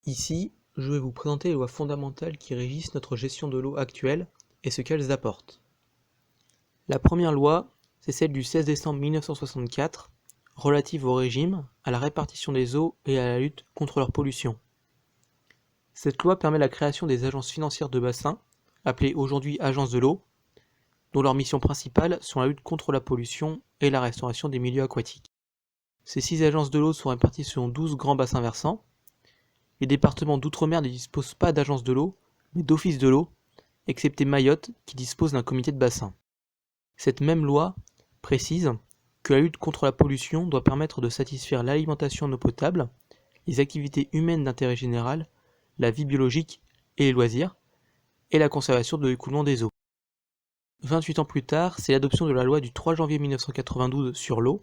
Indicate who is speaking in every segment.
Speaker 1: Ici, je vais vous présenter les lois fondamentales qui régissent notre gestion de l'eau actuelle et ce qu'elles apportent. La première loi, c'est celle du 16 décembre 1964, relative au régime, à la répartition des eaux et à la lutte contre leur pollution. Cette loi permet la création des agences financières de bassin, appelées aujourd'hui agences de l'eau, dont leurs missions principales sont la lutte contre la pollution et la restauration des milieux aquatiques. Ces 6 agences de l'eau sont réparties selon 12 grands bassins versants. Les départements d'outre-mer ne disposent pas d'agences de l'eau, mais d'offices de l'eau, excepté Mayotte qui dispose d'un comité de bassin. Cette même loi précise que la lutte contre la pollution doit permettre de satisfaire l'alimentation en eau potable, les activités humaines d'intérêt général, la vie biologique et les loisirs, et la conservation de l'écoulement des eaux. 28 ans plus tard, c'est l'adoption de la loi du 3 janvier 1992 sur l'eau.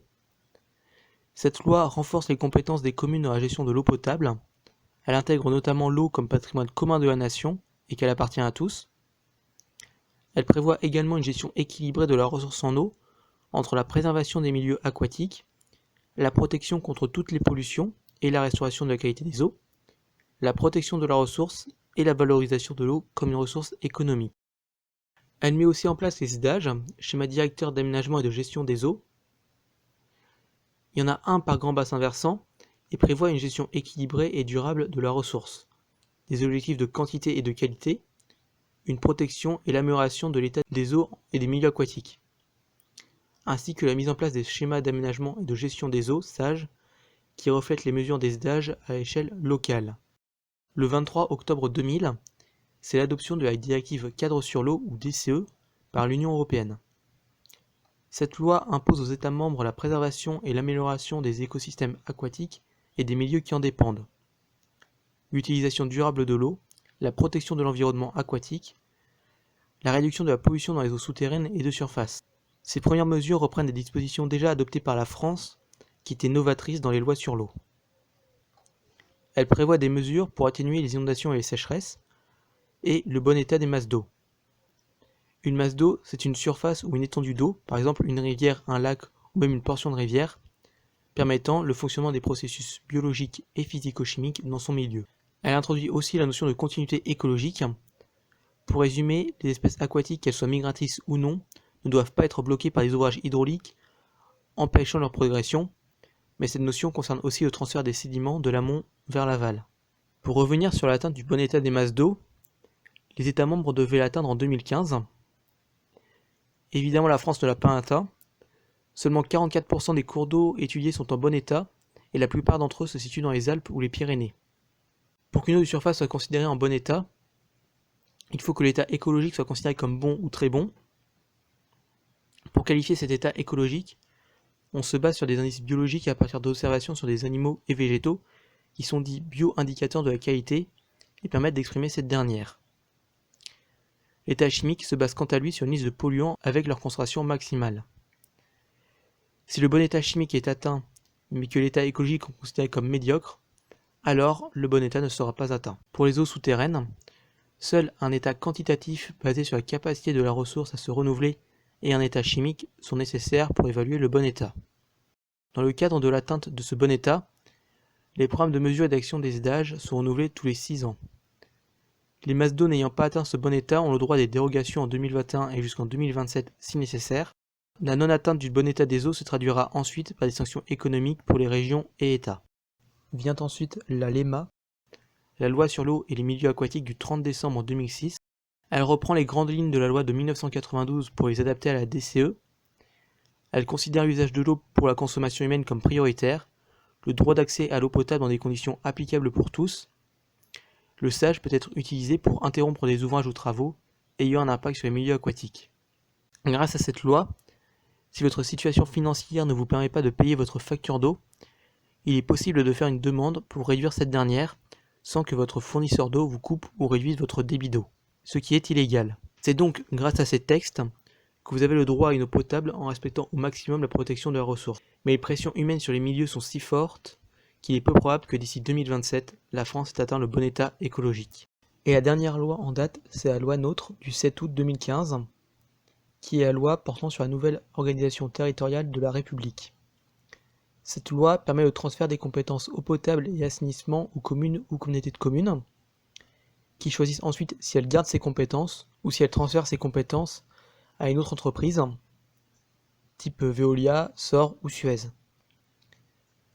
Speaker 1: Cette loi renforce les compétences des communes dans la gestion de l'eau potable. Elle intègre notamment l'eau comme patrimoine commun de la nation et qu'elle appartient à tous. Elle prévoit également une gestion équilibrée de la ressource en eau entre la préservation des milieux aquatiques, la protection contre toutes les pollutions et la restauration de la qualité des eaux, la protection de la ressource et la valorisation de l'eau comme une ressource économique. Elle met aussi en place les SDAGE, schéma directeur d'aménagement et de gestion des eaux. Il y en a un par grand bassin versant et prévoit une gestion équilibrée et durable de la ressource, des objectifs de quantité et de qualité, une protection et l'amélioration de l'état des eaux et des milieux aquatiques, ainsi que la mise en place des schémas d'aménagement et de gestion des eaux, SAGE, qui reflètent les mesures des SDAGE à l'échelle locale. Le 23 octobre 2000, c'est l'adoption de la directive cadre sur l'eau ou DCE par l'Union européenne. Cette loi impose aux États membres la préservation et l'amélioration des écosystèmes aquatiques et des milieux qui en dépendent, l'utilisation durable de l'eau, la protection de l'environnement aquatique, la réduction de la pollution dans les eaux souterraines et de surface. Ces premières mesures reprennent des dispositions déjà adoptées par la France, qui étaient novatrices dans les lois sur l'eau. Elles prévoient des mesures pour atténuer les inondations et les sécheresses, et le bon état des masses d'eau. Une masse d'eau, c'est une surface ou une étendue d'eau, par exemple une rivière, un lac ou même une portion de rivière, permettant le fonctionnement des processus biologiques et physico-chimiques dans son milieu. Elle introduit aussi la notion de continuité écologique. Pour résumer, les espèces aquatiques, qu'elles soient migratrices ou non, ne doivent pas être bloquées par des ouvrages hydrauliques, empêchant leur progression, mais cette notion concerne aussi le transfert des sédiments de l'amont vers l'aval. Pour revenir sur l'atteinte du bon état des masses d'eau, les États membres devaient l'atteindre en 2015. Évidemment, la France ne l'a pas atteint. Seulement 44% des cours d'eau étudiés sont en bon état, et la plupart d'entre eux se situent dans les Alpes ou les Pyrénées. Pour qu'une eau de surface soit considérée en bon état, il faut que l'état écologique soit considéré comme bon ou très bon. Pour qualifier cet état écologique, on se base sur des indices biologiques à partir d'observations sur des animaux et végétaux qui sont dits bio-indicateurs de la qualité et permettent d'exprimer cette dernière. L'état chimique se base quant à lui sur une liste de polluants avec leur concentration maximale. Si le bon état chimique est atteint, mais que l'état écologique est considéré comme médiocre, alors le bon état ne sera pas atteint. Pour les eaux souterraines, seul un état quantitatif basé sur la capacité de la ressource à se renouveler et un état chimique sont nécessaires pour évaluer le bon état. Dans le cadre de l'atteinte de ce bon état, les programmes de mesure et d'action des SDAGE sont renouvelés tous les 6 ans. Les masses d'eau n'ayant pas atteint ce bon état ont le droit à des dérogations en 2021 et jusqu'en 2027 si nécessaire. La non-atteinte du bon état des eaux se traduira ensuite par des sanctions économiques pour les régions et États. Vient ensuite la LEMA, la loi sur l'eau et les milieux aquatiques du 30 décembre 2006. Elle reprend les grandes lignes de la loi de 1992 pour les adapter à la DCE. Elle considère l'usage de l'eau pour la consommation humaine comme prioritaire, le droit d'accès à l'eau potable dans des conditions applicables pour tous. Le SAGE peut être utilisé pour interrompre des ouvrages ou travaux ayant un impact sur les milieux aquatiques. Grâce à cette loi, si votre situation financière ne vous permet pas de payer votre facture d'eau, il est possible de faire une demande pour réduire cette dernière sans que votre fournisseur d'eau vous coupe ou réduise votre débit d'eau, ce qui est illégal. C'est donc grâce à ces textes que vous avez le droit à une eau potable en respectant au maximum la protection de la ressource. Mais les pressions humaines sur les milieux sont si fortes qu'il est peu probable que d'ici 2027, la France ait atteint le bon état écologique. Et la dernière loi en date, c'est la loi NOTRe du 7 août 2015, qui est la loi portant sur la nouvelle organisation territoriale de la République. Cette loi permet le transfert des compétences eau potable et assainissement aux communes ou communautés de communes, qui choisissent ensuite si elles gardent ces compétences ou si elles transfèrent ces compétences à une autre entreprise, type Veolia, SOR ou Suez.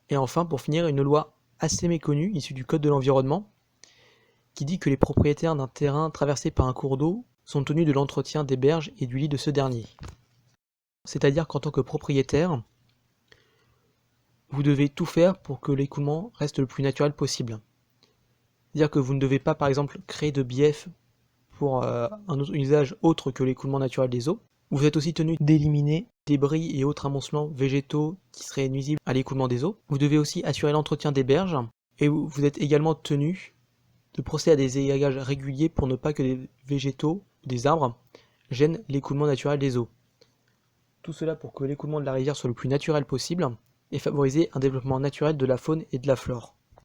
Speaker 1: Et enfin, pour finir, une loi assez méconnue, issue du Code de l'environnement, qui dit que les propriétaires d'un terrain traversé par un cours d'eau sont tenus de l'entretien des berges et du lit de ce dernier. C'est-à-dire qu'en tant que propriétaire, vous devez tout faire pour que l'écoulement reste le plus naturel possible. C'est-à-dire que vous ne devez pas, par exemple, créer de bief pour un usage autre que l'écoulement naturel des eaux. Vous êtes aussi tenu d'éliminer débris et autres amoncellements végétaux qui seraient nuisibles à l'écoulement des eaux. Vous devez aussi assurer l'entretien des berges et vous êtes également tenu de procéder à des égages réguliers pour ne pas que des végétaux ou des arbres gênent l'écoulement naturel des eaux. Tout cela pour que l'écoulement de la rivière soit le plus naturel possible et favoriser un développement naturel de la faune et de la flore.